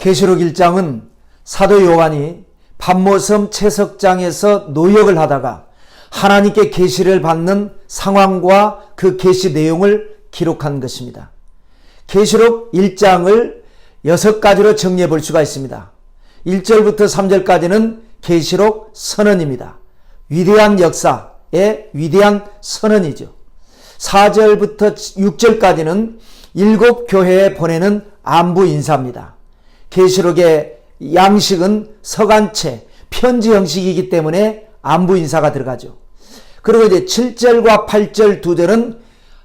계시록 1장은 사도 요한이 pat모섬 채석장에서 노역을 하다가 하나님께 계시를 받는 상황과 그 계시 내용을 기록한 것입니다. 계시록 1장을 6가지로 정리해 볼 수가 있습니다. 1절부터 3절까지는 계시록 선언입니다. 위대한 역사의 위대한 선언이죠. 4절부터 6절까지는 7교회에 보내는 안부 인사입니다. 계시록의 양식은 서간체, 편지 형식이기 때문에 안부 인사가 들어가죠. 그리고 이제 7절과 8절 2절은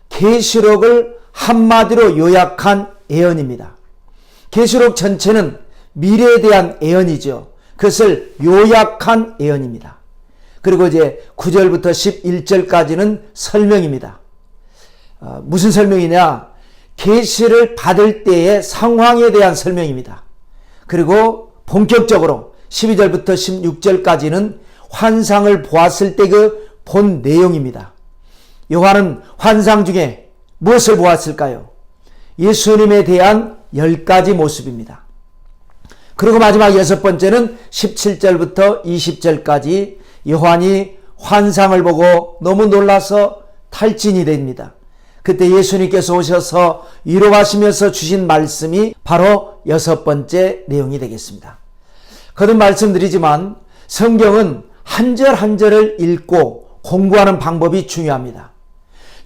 계시록을 한마디로 요약한 예언입니다. 계시록 전체는 미래에 대한 예언이죠. 그것을 요약한 예언입니다. 그리고 이제 9절부터 11절까지는 설명입니다. 무슨 설명이냐? 계시를 받을 때의 상황에 대한 설명입니다. 그리고 본격적으로 12절부터 16절까지는 환상을 보았을 때 그 본 내용입니다. 요한은 환상 중에 무엇을 보았을까요? 예수님에 대한 10가지 모습입니다. 그리고 마지막 6번째는 17절부터 20절까지 요한이 환상을 보고 너무 놀라서 탈진이 됩니다. 그때 예수님께서 오셔서 위로하시면서 주신 말씀이 바로 6번째 내용이 되겠습니다. 거듭 말씀드리지만 성경은 한 절 한 절을 읽고 공부하는 방법이 중요합니다.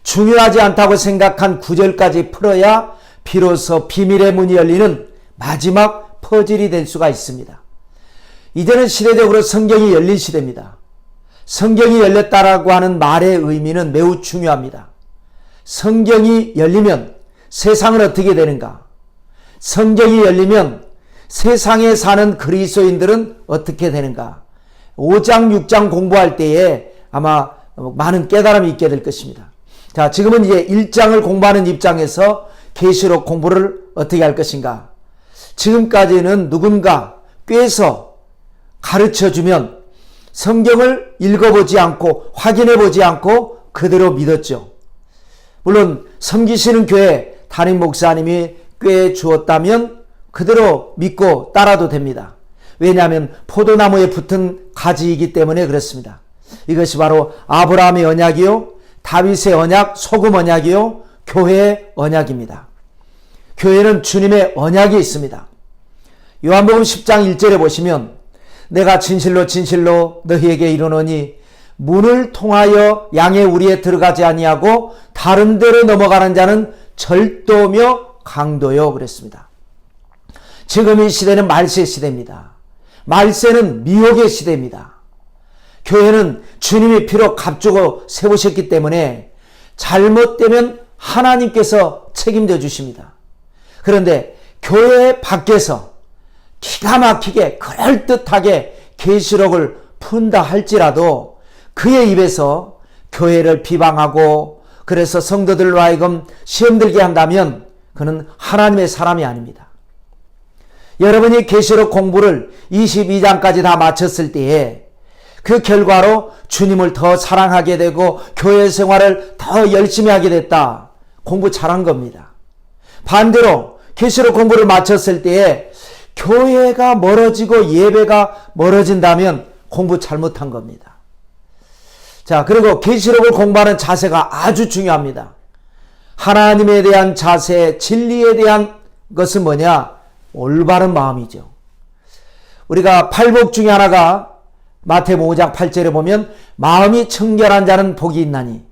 중요하지 않다고 생각한 9절까지 풀어야 비로소 비밀의 문이 열리는 마지막 퍼즐이 될 수가 있습니다. 이제는 시대적으로 성경이 열린 시대입니다. 성경이 열렸다라고 하는 말의 의미는 매우 중요합니다. 성경이 열리면 세상은 어떻게 되는가? 성경이 열리면 세상에 사는 그리스도인들은 어떻게 되는가? 5장, 6장 공부할 때에 아마 많은 깨달음이 있게 될 것입니다. 자, 지금은 이제 1장을 공부하는 입장에서 계시록 공부를 어떻게 할 것인가? 지금까지는 누군가 꿰서 가르쳐주면 성경을 읽어보지 않고 확인해 보지 않고 그대로 믿었죠. 물론 섬기시는 교회 담임 목사님이 꿰 주었다면 그대로 믿고 따라도 됩니다. 왜냐하면 포도나무에 붙은 가지이기 때문에 그렇습니다. 이것이 바로 아브라함의 언약이요, 다윗의 언약, 소금 언약이요, 교회의 언약입니다. 교회는 주님의 언약이 있습니다. 요한복음 10장 1절에 보시면 내가 진실로 진실로 너희에게 이르노니 문을 통하여 양의 우리에 들어가지 아니하고 다른 데로 넘어가는 자는 절도며 강도요 그랬습니다. 지금 이 시대는 말세 시대입니다. 말세는 미혹의 시대입니다. 교회는 주님이 피로 값주고 세우셨기 때문에 잘못되면 하나님께서 책임져 주십니다. 그런데 교회 밖에서 기가 막히게 그럴듯하게 계시록을 푼다 할지라도 그의 입에서 교회를 비방하고 그래서 성도들로 하여금 시험 들게 한다면 그는 하나님의 사람이 아닙니다. 여러분이 계시록 공부를 22장까지 다 마쳤을 때에 그 결과로 주님을 더 사랑하게 되고 교회 생활을 더 열심히 하게 됐다. 공부 잘한 겁니다. 반대로 계시록 공부를 마쳤을 때에 교회가 멀어지고 예배가 멀어진다면 공부 잘못한 겁니다. 자, 그리고 계시록을 공부하는 자세가 아주 중요합니다. 하나님에 대한 자세, 진리에 대한 것은 뭐냐? 올바른 마음이죠. 우리가 팔복 중에 하나가 마태복음 5장 8절에 보면 마음이 청결한 자는 복이 있나니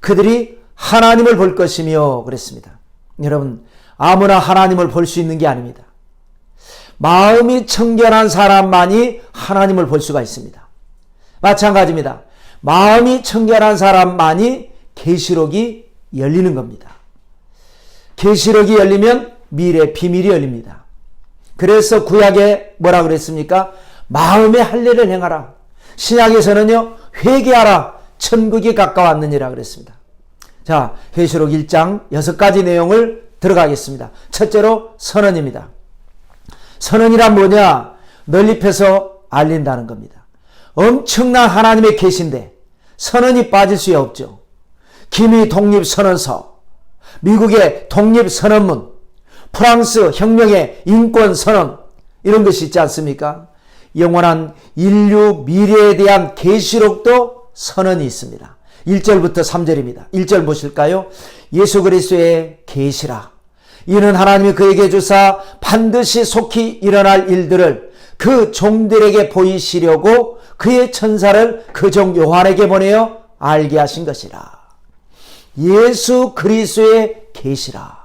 그들이 하나님을 볼 것이며 그랬습니다. 여러분, 아무나 하나님을 볼 수 있는 게 아닙니다. 마음이 청결한 사람만이 하나님을 볼 수가 있습니다. 마찬가지입니다. 마음이 청결한 사람만이 계시록이 열리는 겁니다. 계시록이 열리면 미래 비밀이 열립니다. 그래서 구약에 뭐라 그랬습니까? 마음의 할례를 행하라. 신약에서는요, 회개하라. 천국이 가까웠느니라 그랬습니다. 자, 계시록 1장 6가지 내용을 들어가겠습니다. 첫째로 선언입니다. 선언이란 뭐냐? 널리 펴서 알린다는 겁니다. 엄청난 하나님의 계신데 선언이 빠질 수 없죠. 기미 독립선언서, 미국의 독립선언문, 프랑스 혁명의 인권선언, 이런 것이 있지 않습니까? 영원한 인류 미래에 대한 계시록도 선언이 있습니다. 1절부터 3절입니다. 1절 보실까요? 예수 그리스도의 계시라. 이는 하나님이 그에게 주사 반드시 속히 일어날 일들을 그 종들에게 보이시려고 그의 천사를 그 종 요한에게 보내어 알게 하신 것이라. 예수 그리스도의 계시라.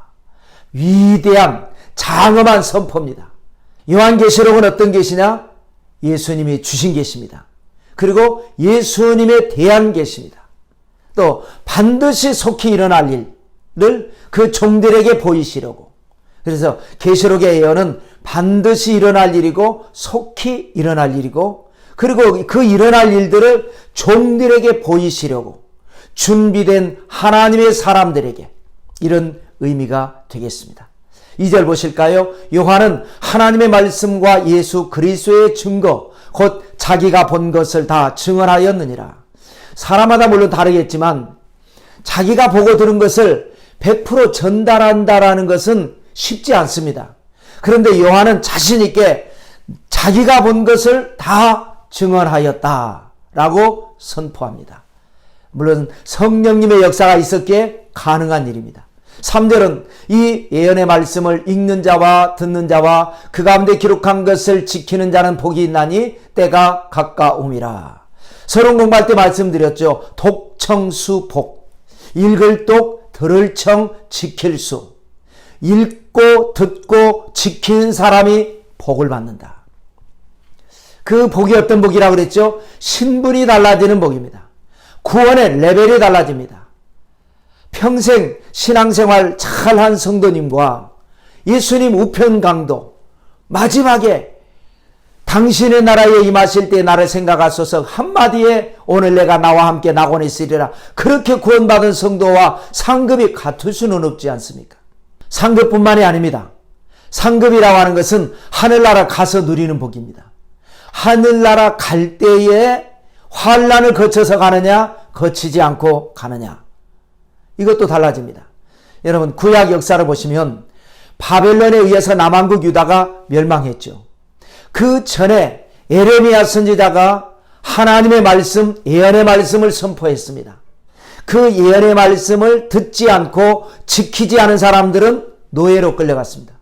위대한 장엄한 선포입니다. 요한계시록은 어떤 계시냐? 예수님이 주신 계시입니다. 그리고 예수님에 대한 계시입니다. 또 반드시 속히 일어날 일을 그 종들에게 보이시려고. 그래서 계시록의 예언은 반드시 일어날 일이고 속히 일어날 일이고, 그리고 그 일어날 일들을 종들에게 보이시려고 준비된 하나님의 사람들에게, 이런 의미가 되겠습니다. 2절 보실까요? 요한은 하나님의 말씀과 예수 그리스도의 증거, 곧 자기가 본 것을 다 증언하였느니라. 사람마다 물론 다르겠지만 자기가 보고 들은 것을 100% 전달한다라는 것은 쉽지 않습니다. 그런데 요한은 자신 있게 자기가 본 것을 다 증언하였다라고 선포합니다. 물론 성령님의 역사가 있었기에 가능한 일입니다. 3절은 이 예언의 말씀을 읽는 자와 듣는 자와 그 가운데 기록한 것을 지키는 자는 복이 있나니 때가 가까움이라. 서론 공부할 때 말씀드렸죠. 독청수복. 읽을 독, 들을 청, 지킬 수. 읽고 듣고 지키는 사람이 복을 받는다. 그 복이 어떤 복이라고 그랬죠? 신분이 달라지는 복입니다. 구원의 레벨이 달라집니다. 평생 신앙생활 잘한 성도님과 예수님 우편 강도, 마지막에 당신의 나라에 임하실 때 나를 생각하소서 한마디에 오늘 내가 나와 함께 낙원에 있으리라. 그렇게 구원받은 성도와 상급이 같을 수는 없지 않습니까? 상급뿐만이 아닙니다. 상급이라고 하는 것은 하늘나라 가서 누리는 복입니다. 하늘나라 갈 때에 환난을 거쳐서 가느냐, 거치지 않고 가느냐, 이것도 달라집니다. 여러분, 구약 역사를 보시면 바벨론에 의해서 남한국 유다가 멸망했죠. 그 전에 에레미야 선지자가 하나님의 말씀, 예언의 말씀을 선포했습니다. 그 예언의 말씀을 듣지 않고 지키지 않은 사람들은 노예로 끌려갔습니다.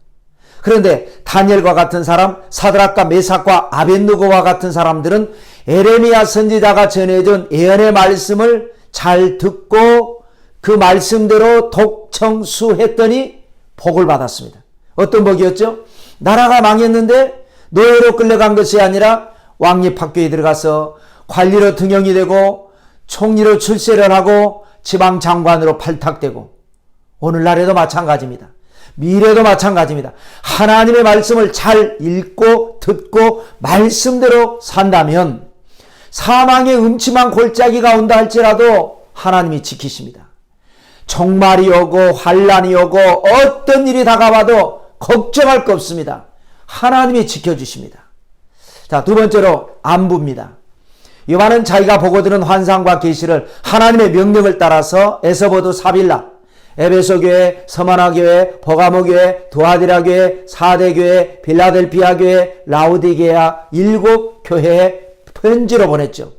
그런데 다니엘과 같은 사람, 사드락과 메삭과 아벳느고와 같은 사람들은 에레미야 선지자가 전해준 예언의 말씀을 잘 듣고 그 말씀대로 독청수했더니 복을 받았습니다. 어떤 복이었죠? 나라가 망했는데 노예로 끌려간 것이 아니라 왕립학교에 들어가서 관리로 등용이 되고 총리로 출세를 하고 지방장관으로 발탁되고, 오늘날에도 마찬가지입니다. 미래도 마찬가지입니다. 하나님의 말씀을 잘 읽고 듣고 말씀대로 산다면 사망의 음침한 골짜기가 온다 할지라도 하나님이 지키십니다. 종말이 오고 환난이 오고 어떤 일이 다가와도 걱정할 거 없습니다. 하나님이 지켜주십니다. 자, 두 번째로 안부입니다. 요한은 자기가 보고 들은 환상과 계시를 하나님의 명령을 따라서 에서보드 사빌라, 에베소 교회, 서마나 교회, 버가모 교회, 두아디라 교회, 사대 교회, 빌라델피아 교회, 라우디게아 7교회에 편지로 보냈죠.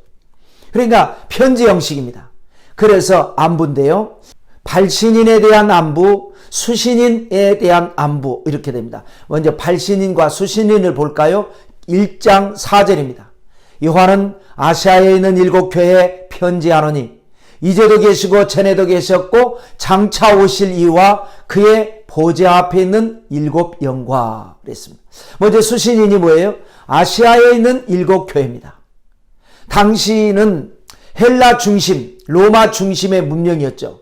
그러니까 편지 형식입니다. 그래서 안부인데요, 발신인에 대한 안부, 수신인에 대한 안부, 이렇게 됩니다. 먼저 발신인과 수신인을 볼까요? 1장 4절입니다. 요한은 아시아에 있는 7교회에 편지하노니 이제도 계시고 전에도 계셨고 장차 오실 이와 그의 보좌 앞에 있는 7영과 그랬습니다. 먼저 수신인이 뭐예요? 아시아에 있는 7교회입니다. 당시는 헬라 중심, 로마 중심의 문명이었죠.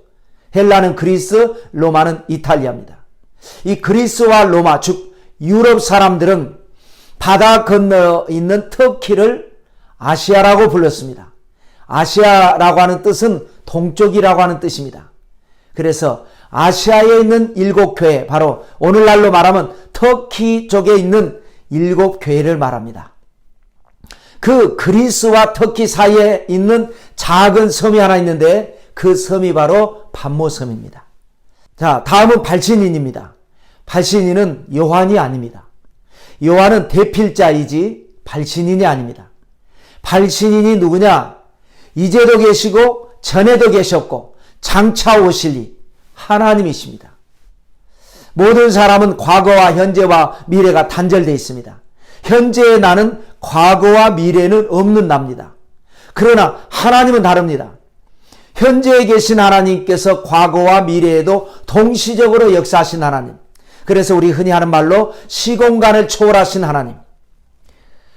헬라는 그리스, 로마는 이탈리아입니다. 이 그리스와 로마, 즉 유럽 사람들은 바다 건너 있는 터키를 아시아라고 불렀습니다. 아시아라고 하는 뜻은 동쪽이라고 하는 뜻입니다. 그래서 아시아에 있는 7교회, 바로 오늘날로 말하면 터키 쪽에 있는 7교회를 말합니다. 그 그리스와 터키 사이에 있는 작은 섬이 하나 있는데 그 섬이 바로 pat모섬입니다. 자, 다음은 발신인입니다. 발신인은 요한이 아닙니다. 요한은 대필자이지 발신인이 아닙니다. 발신인이 누구냐? 이제도 계시고 전에도 계셨고 장차 오실 이 하나님이십니다. 모든 사람은 과거와 현재와 미래가 단절되어 있습니다. 현재의 나는 과거와 미래는 없는 납니다. 그러나 하나님은 다릅니다. 현재에 계신 하나님께서 과거와 미래에도 동시적으로 역사하신 하나님. 그래서 우리 흔히 하는 말로 시공간을 초월하신 하나님.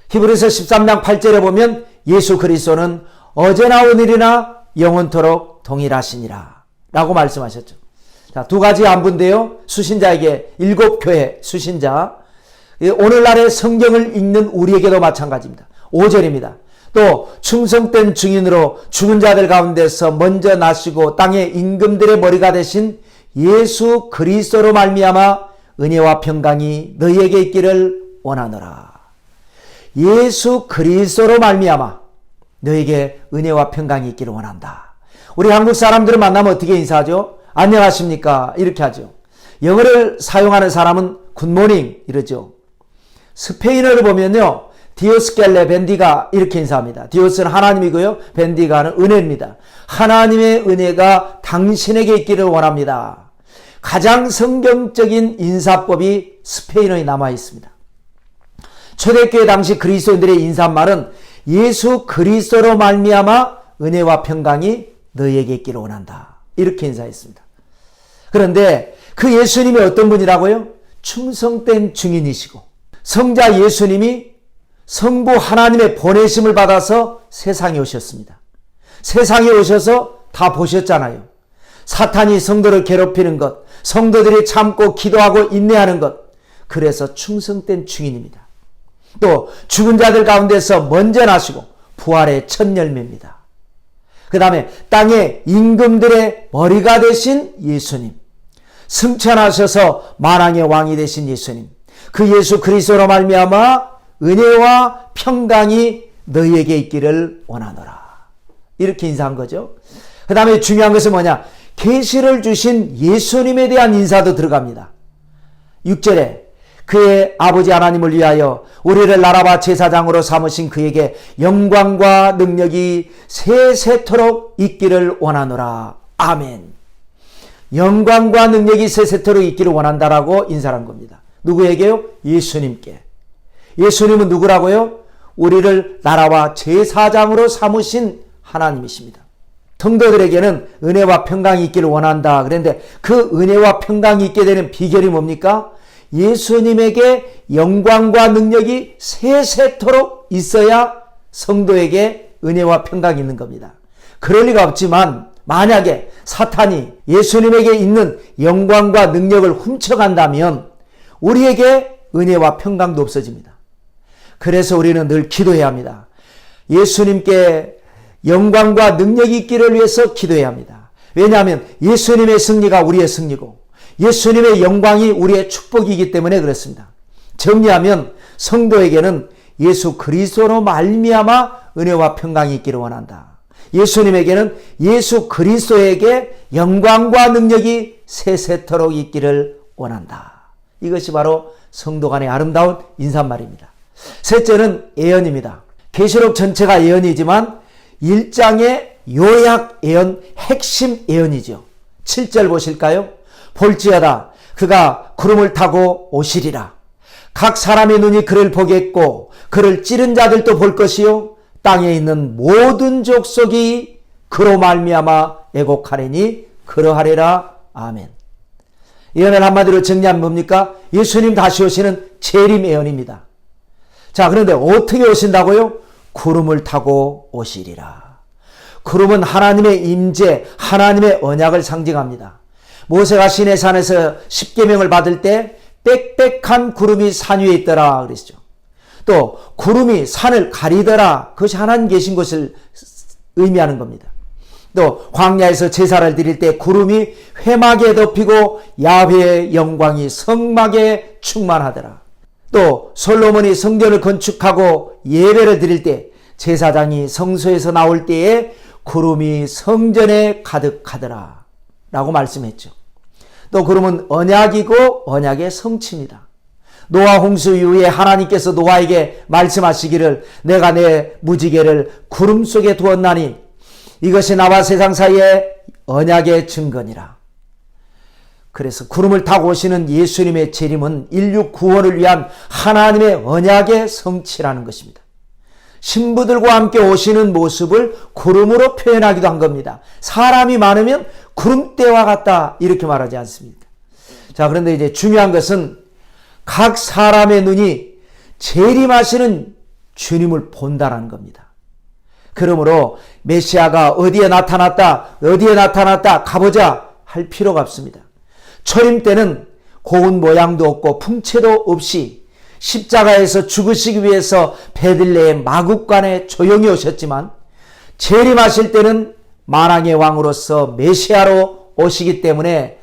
히브리서 13장 8절에 보면 예수 그리스도는 어제나 오늘이나 영원토록 동일하시니라 라고 말씀하셨죠. 자, 두 가지 안부인데요. 수신자에게 7교회 수신자, 오늘날의 성경을 읽는 우리에게도 마찬가지입니다. 5절입니다. 또 충성된 증인으로 죽은 자들 가운데서 먼저 나시고 땅의 임금들의 머리가 되신 예수 그리스도로 말미암아 은혜와 평강이 너희에게 있기를 원하노라. 예수 그리스도로 말미암아 너에게 은혜와 평강이 있기를 원한다. 우리 한국 사람들을 만나면 어떻게 인사하죠? 안녕하십니까? 이렇게 하죠. 영어를 사용하는 사람은 굿모닝 이러죠. 스페인어를 보면요, 디오스켈레 벤디가 이렇게 인사합니다. 디오스는 하나님이고요, 벤디가는 은혜입니다. 하나님의 은혜가 당신에게 있기를 원합니다. 가장 성경적인 인사법이 스페인어에 남아 있습니다. 초대교회 당시 그리스도인들의 인사말은 예수 그리스도로 말미암아 은혜와 평강이 너희에게 있기를 원한다. 이렇게 인사했습니다. 그런데 그 예수님이 어떤 분이라고요? 충성된 증인이시고 성자 예수님이 성부 하나님의 보내심을 받아서 세상에 오셨습니다. 세상에 오셔서 다 보셨잖아요. 사탄이 성도를 괴롭히는 것, 성도들이 참고 기도하고 인내하는 것, 그래서 충성된 증인입니다. 또 죽은 자들 가운데서 먼저 나시고 부활의 첫 열매입니다. 그 다음에 땅의 임금들의 머리가 되신 예수님, 승천하셔서 만왕의 왕이 되신 예수님, 그 예수 그리스도로 말미암아 은혜와 평강이 너희에게 있기를 원하노라. 이렇게 인사한 거죠. 그 다음에 중요한 것은 뭐냐? 계시를 주신 예수님에 대한 인사도 들어갑니다. 6절에 그의 아버지 하나님을 위하여 우리를 나라와 제사장으로 삼으신 그에게 영광과 능력이 세세토록 있기를 원하노라. 아멘. 영광과 능력이 세세토록 있기를 원한다라고 인사한 겁니다. 누구에게요? 예수님께. 예수님은 누구라고요? 우리를 나라와 제사장으로 삼으신 하나님이십니다. 성도들에게는 은혜와 평강이 있기를 원한다. 그런데 그 은혜와 평강이 있게 되는 비결이 뭡니까? 예수님에게 영광과 능력이 세세토록 있어야 성도에게 은혜와 평강이 있는 겁니다. 그럴 리가 없지만 만약에 사탄이 예수님에게 있는 영광과 능력을 훔쳐간다면 우리에게 은혜와 평강도 없어집니다. 그래서 우리는 늘 기도해야 합니다. 예수님께 영광과 능력이 있기를 위해서 기도해야 합니다. 왜냐하면 예수님의 승리가 우리의 승리고 예수님의 영광이 우리의 축복이기 때문에 그렇습니다. 정리하면 성도에게는 예수 그리스도로 말미암아 은혜와 평강이 있기를 원한다. 예수님에게는 예수 그리스도에게 영광과 능력이 세세토록 있기를 원한다. 이것이 바로 성도 간의 아름다운 인사말입니다. 셋째는 예언입니다. 계시록 전체가 예언이지만 1장의 요약 예언, 핵심 예언이죠. 7절 보실까요? 볼지어다 그가 구름을 타고 오시리라. 각 사람의 눈이 그를 보겠고 그를 찌른 자들도 볼 것이요 땅에 있는 모든 족속이 그로 말미암아 애곡하리니 그러하리라. 아멘. 예언을 한마디로 정리하면 뭡니까? 예수님 다시 오시는 재림 예언입니다. 자, 그런데 어떻게 오신다고요? 구름을 타고 오시리라. 구름은 하나님의 임재, 하나님의 언약을 상징합니다. 모세가 시내산에서 십계명을 받을 때 빽빽한 구름이 산 위에 있더라 그랬죠. 또 구름이 산을 가리더라. 그것이 하나님 계신 것을 의미하는 겁니다. 또 광야에서 제사를 드릴 때 구름이 회막에 덮이고 야훼의 영광이 성막에 충만하더라. 또 솔로몬이 성전을 건축하고 예배를 드릴 때 제사장이 성소에서 나올 때에 구름이 성전에 가득하더라 라고 말씀했죠. 또 구름은 언약이고 언약의 성취입니다. 노아 홍수 이후에 하나님께서 노아에게 말씀하시기를 내가 내 무지개를 구름 속에 두었나니 이것이 나와 세상 사이의 언약의 증거니라. 그래서 구름을 타고 오시는 예수님의 재림은 인류 구원을 위한 하나님의 언약의 성취라는 것입니다. 신부들과 함께 오시는 모습을 구름으로 표현하기도 한 겁니다. 사람이 많으면 구름대와 같다 이렇게 말하지 않습니까? 자, 그런데 이제 중요한 것은 각 사람의 눈이 재림하시는 주님을 본다라는 겁니다. 그러므로 메시아가 어디에 나타났다 가보자 할 필요가 없습니다. 초림 때는 고운 모양도 없고 풍채도 없이 십자가에서 죽으시기 위해서 베들레헴 마국간에 조용히 오셨지만 재림하실 때는 만왕의 왕으로서 메시아로 오시기 때문에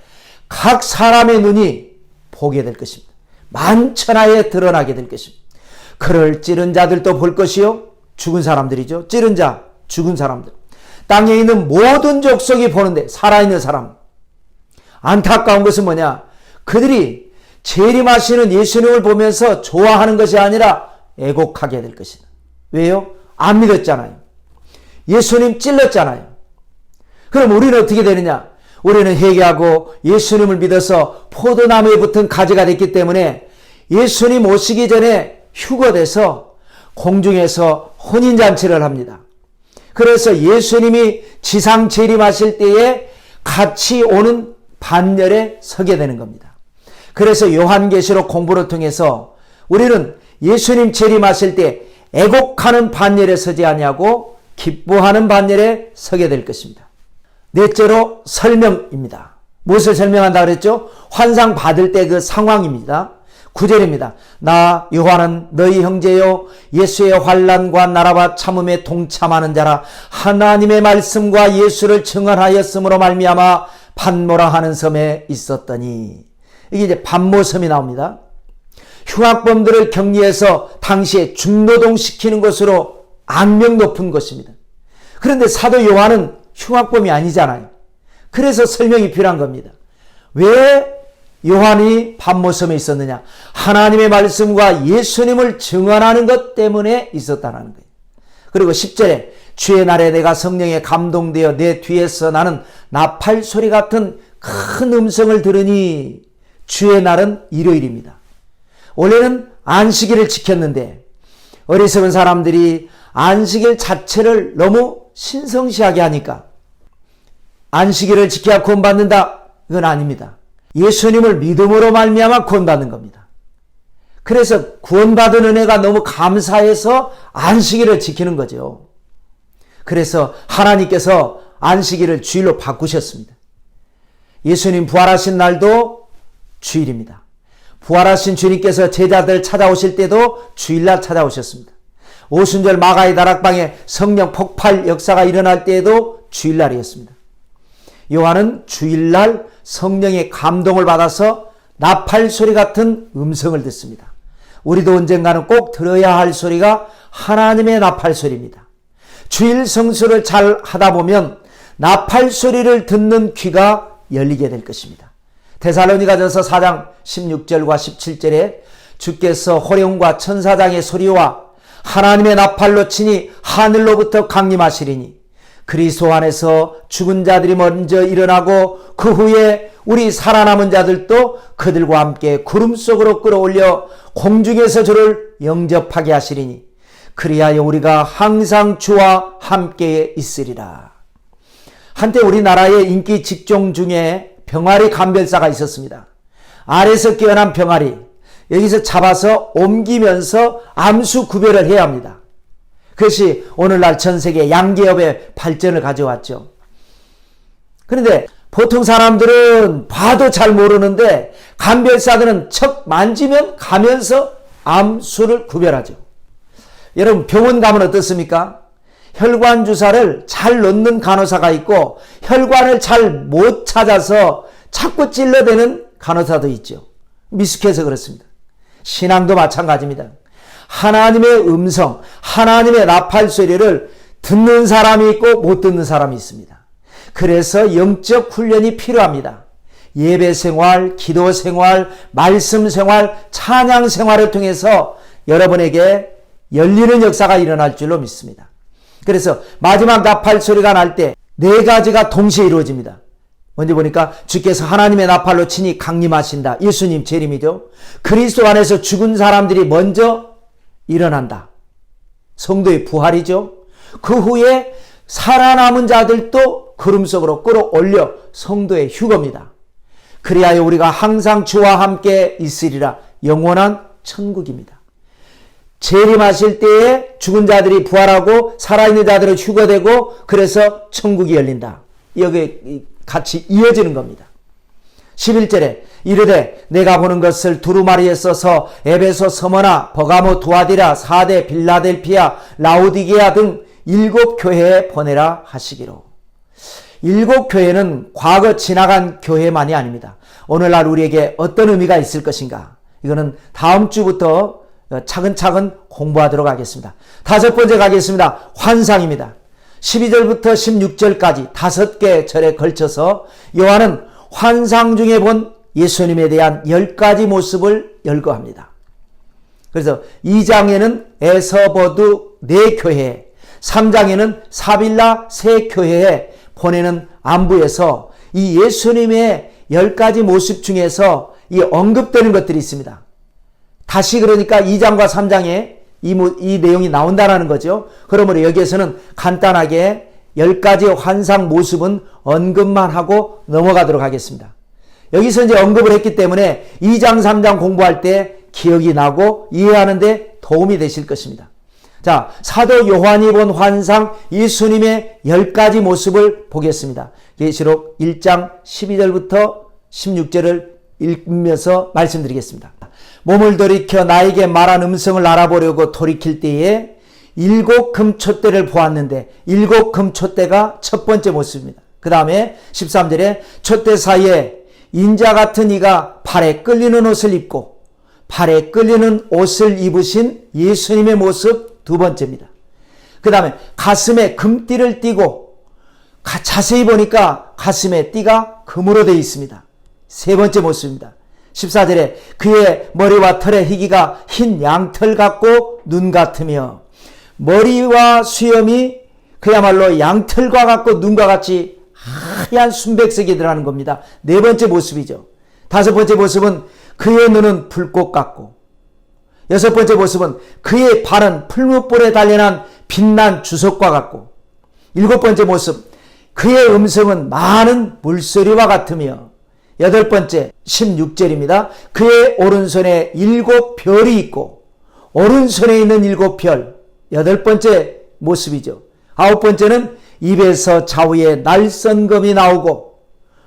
각 사람의 눈이 보게 될 것입니다. 만천하에 드러나게 될 것입니다. 그를 찌른 자들도 볼 것이요. 죽은 사람들이죠. 찌른 자, 죽은 사람들. 땅에 있는 모든 족속이 보는데 살아있는 사람. 안타까운 것은 뭐냐? 그들이 재림하시는 예수님을 보면서 좋아하는 것이 아니라 애곡하게 될 것이다. 왜요? 안 믿었잖아요. 예수님 찔렀잖아요. 그럼 우리는 어떻게 되느냐? 우리는 회개하고 예수님을 믿어서 포도나무에 붙은 가지가 됐기 때문에 예수님 오시기 전에 휴거돼서 공중에서 혼인잔치를 합니다. 그래서 예수님이 지상 재림하실 때에 같이 오는 반열에 서게 되는 겁니다. 그래서 요한계시록 공부를 통해서 우리는 예수님 재림하실 때 애곡하는 반열에 서지 아니하고 기뻐하는 반열에 서게 될 것입니다. 넷째로 설명입니다. 무엇을 설명한다 그랬죠? 환상 받을 때 그 상황입니다. 9절입니다. 나 요한은 너희 형제요 예수의 환난과 나라와 참음에 동참하는 자라 하나님의 말씀과 예수를 증언하였으므로 말미암아 pat모라 하는 섬에 있었더니 이게 이제 pat모섬이 나옵니다. 흉악범들을 격리해서 당시에 중노동시키는 것으로 악명 높은 것입니다. 그런데 사도 요한은 흉악범이 아니잖아요. 그래서 설명이 필요한 겁니다. 왜 요한이 pat모섬에 있었느냐? 하나님의 말씀과 예수님을 증언하는 것 때문에 있었다는 거예요. 그리고 10절에 주의 날에 내가 성령에 감동되어 내 뒤에서 나는 나팔 소리 같은 큰 음성을 들으니 주의 날은 일요일입니다. 원래는 안식일을 지켰는데 어리석은 사람들이 안식일 자체를 너무 신성시하게 하니까 안식일을 지켜야 구원받는다? 이건 아닙니다. 예수님을 믿음으로 말미암아 구원받는 겁니다. 그래서 구원받은 은혜가 너무 감사해서 안식일을 지키는 거죠. 그래서 하나님께서 안식일을 주일로 바꾸셨습니다. 예수님 부활하신 날도 주일입니다. 부활하신 주님께서 제자들 찾아오실 때도 주일날 찾아오셨습니다. 오순절 마가의 다락방에 성령 폭발 역사가 일어날 때에도 주일날이었습니다. 요한은 주일날 성령의 감동을 받아서 나팔 소리 같은 음성을 듣습니다. 우리도 언젠가는 꼭 들어야 할 소리가 하나님의 나팔 소리입니다. 주일 성수를 잘 하다 보면 나팔 소리를 듣는 귀가 열리게 될 것입니다. 데살로니가전서 4장 16절과 17절에 주께서 호령과 천사장의 소리와 하나님의 나팔로 치니 하늘로부터 강림하시리니 그리스도 안에서 죽은 자들이 먼저 일어나고 그 후에 우리 살아남은 자들도 그들과 함께 구름 속으로 끌어올려 공중에서 주를 영접하게 하시리니 그리하여 우리가 항상 주와 함께 있으리라. 한때 우리나라의 인기 직종 중에 병아리 감별사가 있었습니다. 알에서 깨어난 병아리 여기서 잡아서 옮기면서 암수 구별을 해야 합니다. 그것이 오늘날 전 세계 양계업의 발전을 가져왔죠. 그런데 보통 사람들은 봐도 잘 모르는데 감별사들은 척 만지면 가면서 암수를 구별하죠. 여러분 병원 가면 어떻습니까? 혈관 주사를 잘 넣는 간호사가 있고 혈관을 잘 못 찾아서 자꾸 찔러대는 간호사도 있죠. 미숙해서 그렇습니다. 신앙도 마찬가지입니다. 하나님의 음성, 하나님의 나팔 소리를 듣는 사람이 있고 못 듣는 사람이 있습니다. 그래서 영적 훈련이 필요합니다. 예배 생활, 기도 생활, 말씀 생활, 찬양 생활을 통해서 여러분에게 열리는 역사가 일어날 줄로 믿습니다. 그래서 마지막 나팔 소리가 날 때 네 가지가 동시에 이루어집니다. 먼저 보니까 주께서 하나님의 나팔로 친히 강림하신다. 예수님 재림이죠. 그리스도 안에서 죽은 사람들이 먼저 일어난다. 성도의 부활이죠. 그 후에 살아남은 자들도 구름 속으로 끌어올려 성도의 휴거입니다. 그리하여 우리가 항상 주와 함께 있으리라. 영원한 천국입니다. 재림하실 때에 죽은 자들이 부활하고 살아있는 자들은 휴거되고 그래서 천국이 열린다. 여기 같이 이어지는 겁니다. 11절에 이르되 내가 보는 것을 두루마리에 써서 에베소, 서머나, 버가모, 두아디라, 사대, 빌라델피아, 라오디게아 등 7교회에 보내라 하시기로. 7교회는 과거 지나간 교회만이 아닙니다. 오늘날 우리에게 어떤 의미가 있을 것인가? 이거는 다음 주부터 차근차근 공부하도록 하겠습니다. 다섯 번째 가겠습니다. 환상입니다. 12절부터 16절까지 5개 절에 걸쳐서 요한은 환상 중에 본 예수님에 대한 10가지 모습을 열거합니다. 그래서 2장에는 에서버두 4교회, 3장에는 사빌라 3교회에 보내는 안부에서 이 예수님의 10가지 모습 중에서 이 언급되는 것들이 있습니다. 다시 그러니까 2장과 3장에 이 내용이 나온다는 거죠. 그러므로 여기에서는 간단하게 10가지 환상 모습은 언급만 하고 넘어가도록 하겠습니다. 여기서 이제 언급을 했기 때문에 2장, 3장 공부할 때 기억이 나고 이해하는 데 도움이 되실 것입니다. 자, 사도 요한이 본 환상 예수님의 10가지 모습을 보겠습니다. 계시록 1장 12절부터 16절을 읽으면서 말씀드리겠습니다. 몸을 돌이켜 나에게 말한 음성을 알아보려고 돌이킬 때에 7 금촛대를 보았는데 7 금촛대가 첫 번째 모습입니다. 그 다음에 13절에 촛대 사이에 인자 같은 이가 팔에 끌리는 옷을 입고 팔에 끌리는 옷을 입으신 예수님의 모습 두 번째입니다. 그 다음에 가슴에 금띠를 띠고 자세히 보니까 가슴에 띠가 금으로 되어 있습니다. 세 번째 모습입니다. 14절에 그의 머리와 털의 희기가 흰 양털 같고 눈 같으며 머리와 수염이 그야말로 양털과 같고 눈과 같이 하얀 순백색이 들어가는 겁니다. 네 번째 모습이죠. 다섯 번째 모습은 그의 눈은 불꽃 같고 여섯 번째 모습은 그의 발은 풀무불에 단련한 빛난 주석과 같고 일곱 번째 모습 그의 음성은 많은 물소리와 같으며 여덟 번째 16절입니다. 그의 오른손에 7 별이 있고 오른손에 있는 7 별 여덟 번째 모습이죠. 아홉 번째는 입에서 좌우에 날선검이 나오고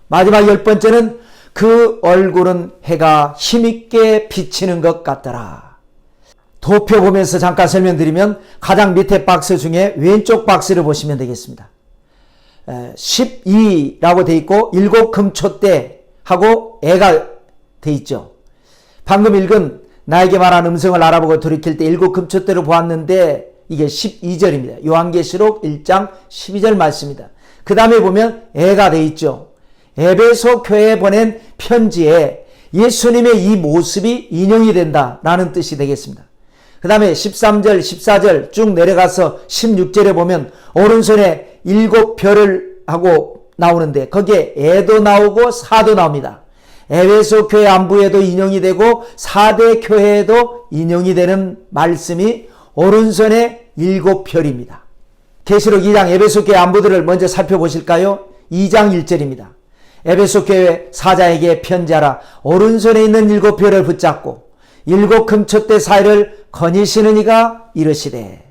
마지막 10번째는 그 얼굴은 해가 힘있게 비치는 것 같더라. 도표 보면서 잠깐 설명드리면 가장 밑에 박스 중에 왼쪽 박스를 보시면 되겠습니다. 12라고 되어 있고 7 금촛대 하고 애가 돼 있죠. 방금 읽은 나에게 말한 음성을 알아보고 돌이킬 때 7 금촛대를 보았는데 이게 12절입니다. 요한계시록 1장 12절 말씀입니다. 그 다음에 보면 애가 돼 있죠. 에베소 교회에 보낸 편지에 예수님의 이 모습이 인용이 된다라는 뜻이 되겠습니다. 그 다음에 13절, 14절 쭉 내려가서 16절에 보면 오른손에 7 별을 하고 나오는데 거기에 애도 나오고 사도 나옵니다. 에베소 교회 안부에도 인용이 되고 사대 교회에도 인용이 되는 말씀이 오른손에 7 별입니다. 계시록 2장 에베소 교회 안부들을 먼저 살펴보실까요? 2장 1절입니다. 에베소 교회 사자에게 편지하라. 오른손에 있는 7 별을 붙잡고 7 금촛대 사이를 거니시는 이가 이르시되.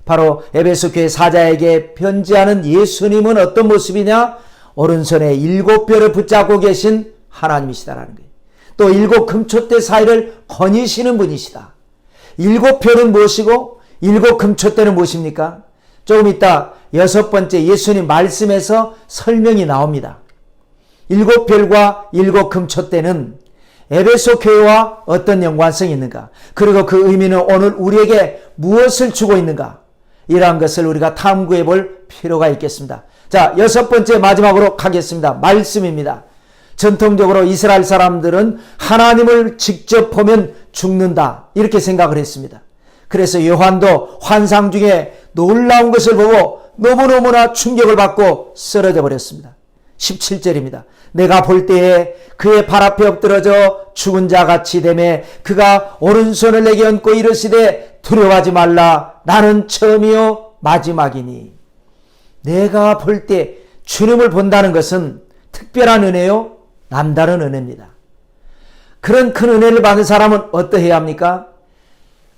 바로 에베소 교회 사자에게 편지하는 예수님은 어떤 모습이냐? 오른손에 7 별을 붙잡고 계신 하나님이시다라는 거예요. 또 7 금촛대 사이를 거니시는 분이시다. 7 별은 무엇이고 7 금촛대는 무엇입니까? 조금 이따 6번째 예수님 말씀에서 설명이 나옵니다. 7 별과 7 금촛대는 에베소 교회와 어떤 연관성이 있는가? 그리고 그 의미는 오늘 우리에게 무엇을 주고 있는가? 이러한 것을 우리가 탐구해 볼 필요가 있겠습니다. 자, 6번째 마지막으로 가겠습니다. 말씀입니다. 전통적으로 이스라엘 사람들은 하나님을 직접 보면 죽는다 이렇게 생각을 했습니다. 그래서 요한도 환상 중에 놀라운 것을 보고 너무너무나 충격을 받고 쓰러져 버렸습니다. 17절입니다. 내가 볼 때에 그의 발 앞에 엎드러져 죽은 자 같이 되매 그가 오른손을 내게 얹고 이르시되 두려워하지 말라 나는 처음이요 마지막이니. 내가 볼 때 주님을 본다는 것은 특별한 은혜요 남다른 은혜입니다. 그런 큰 은혜를 받은 사람은 어떠해야 합니까?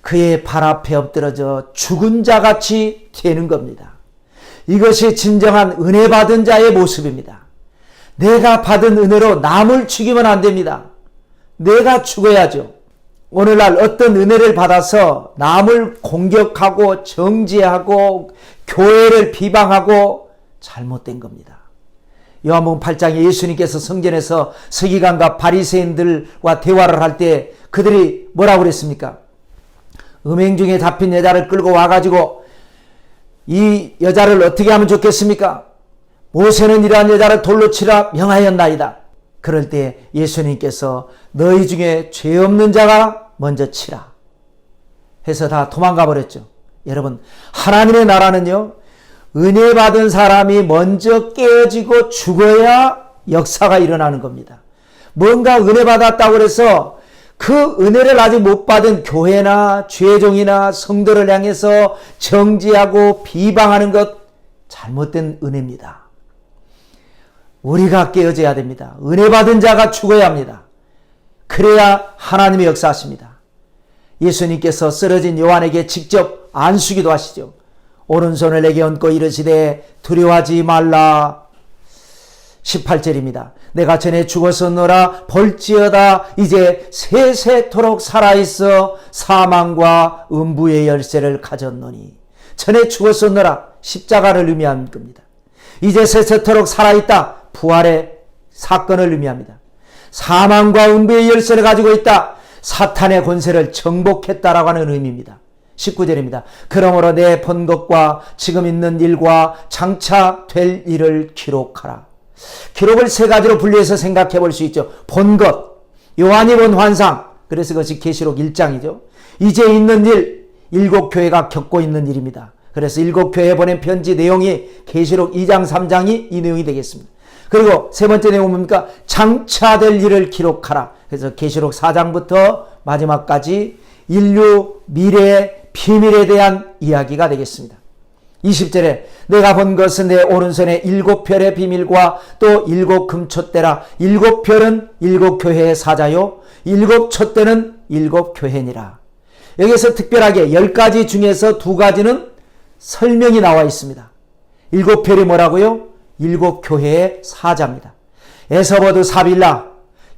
그의 발 앞에 엎드러져 죽은 자 같이 되는 겁니다. 이것이 진정한 은혜 받은 자의 모습입니다. 내가 받은 은혜로 남을 죽이면 안 됩니다. 내가 죽어야죠. 오늘날 어떤 은혜를 받아서 남을 공격하고 정죄하고 교회를 비방하고 잘못된 겁니다. 요한복음 8장에 예수님께서 성전에서 서기관과 바리새인들과 대화를 할 때 그들이 뭐라고 그랬습니까? 음행 중에 잡힌 여자를 끌고 와가지고 이 여자를 어떻게 하면 좋겠습니까? 모세는 이러한 여자를 돌로 치라 명하였나이다. 그럴 때 예수님께서 너희 중에 죄 없는 자가 먼저 치라 해서 다 도망가 버렸죠. 여러분, 하나님의 나라는요, 은혜 받은 사람이 먼저 깨어지고 죽어야 역사가 일어나는 겁니다. 뭔가 은혜 받았다고 해서 그 은혜를 아직 못 받은 교회나 죄종이나 성도를 향해서 정죄하고 비방하는 것 잘못된 은혜입니다. 우리가 깨어져야 됩니다. 은혜 받은 자가 죽어야 합니다. 그래야 하나님의 역사하십니다. 예수님께서 쓰러진 요한에게 직접 안수기도 하시죠. 오른손을 내게 얹고 이르시되 두려워하지 말라. 18절입니다. 내가 전에 죽었었노라 볼지어다 이제 세세토록 살아있어 사망과 음부의 열쇠를 가졌노니. 전에 죽었었노라 십자가를 의미하는 겁니다. 이제 세세토록 살아있다 부활의 사건을 의미합니다. 사망과 음부의 열쇠를 가지고 있다 사탄의 권세를 정복했다라고 하는 의미입니다. 19절입니다. 그러므로 내 본 것과 지금 있는 일과 장차 될 일을 기록하라. 기록을 세 가지로 분류해서 생각해 볼 수 있죠. 본 것, 요한이 본 환상, 그래서 그것이 계시록 1장이죠. 이제 있는 일, 7교회가 겪고 있는 일입니다. 그래서 7교회에 보낸 편지 내용이 계시록 2장, 3장이 이 내용이 되겠습니다. 그리고 세 번째 내용은 뭡니까? 장차 될 일을 기록하라. 그래서 계시록 4장부터 마지막까지 인류 미래의 비밀에 대한 이야기가 되겠습니다. 20절에 내가 본 것은 내 오른손에 7별의 비밀과 또 7금촛대라. 7별은 7교회의 사자요 7촛대는 7교회니라. 여기서 특별하게 10가지 중에서 2가지는 설명이 나와 있습니다. 7별이 뭐라고요? 7교회의 사자입니다. 에서버드 사빌라,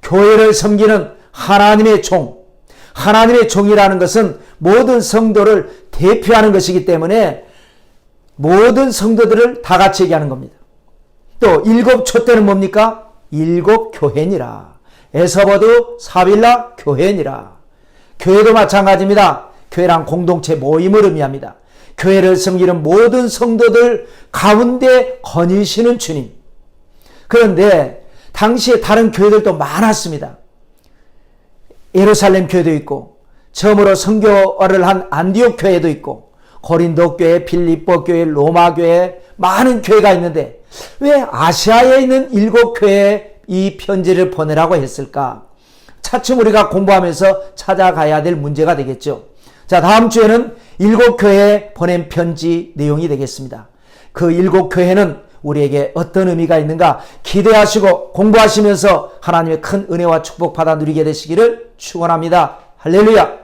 교회를 섬기는 하나님의 종. 하나님의 종이라는 것은 모든 성도를 대표하는 것이기 때문에 모든 성도들을 다 같이 얘기하는 겁니다. 또 7촛대는 뭡니까? 7교회니라. 에서버드 사빌라 교회니라. 교회도 마찬가지입니다. 교회란 공동체 모임을 의미합니다. 교회를 섬기는 모든 성도들 가운데 거니시는 주님. 그런데 당시에 다른 교회들도 많았습니다. 예루살렘 교회도 있고 처음으로 선교를 한 안디옥 교회도 있고 고린도 교회, 필립보 교회, 로마 교회 많은 교회가 있는데 왜 아시아에 있는 7교회에 이 편지를 보내라고 했을까? 차츰 우리가 공부하면서 찾아가야 될 문제가 되겠죠. 자, 다음 주에는 7교회에 보낸 편지 내용이 되겠습니다. 그 7교회는 우리에게 어떤 의미가 있는가 기대하시고 공부하시면서 하나님의 큰 은혜와 축복 받아 누리게 되시기를 축원합니다. 할렐루야.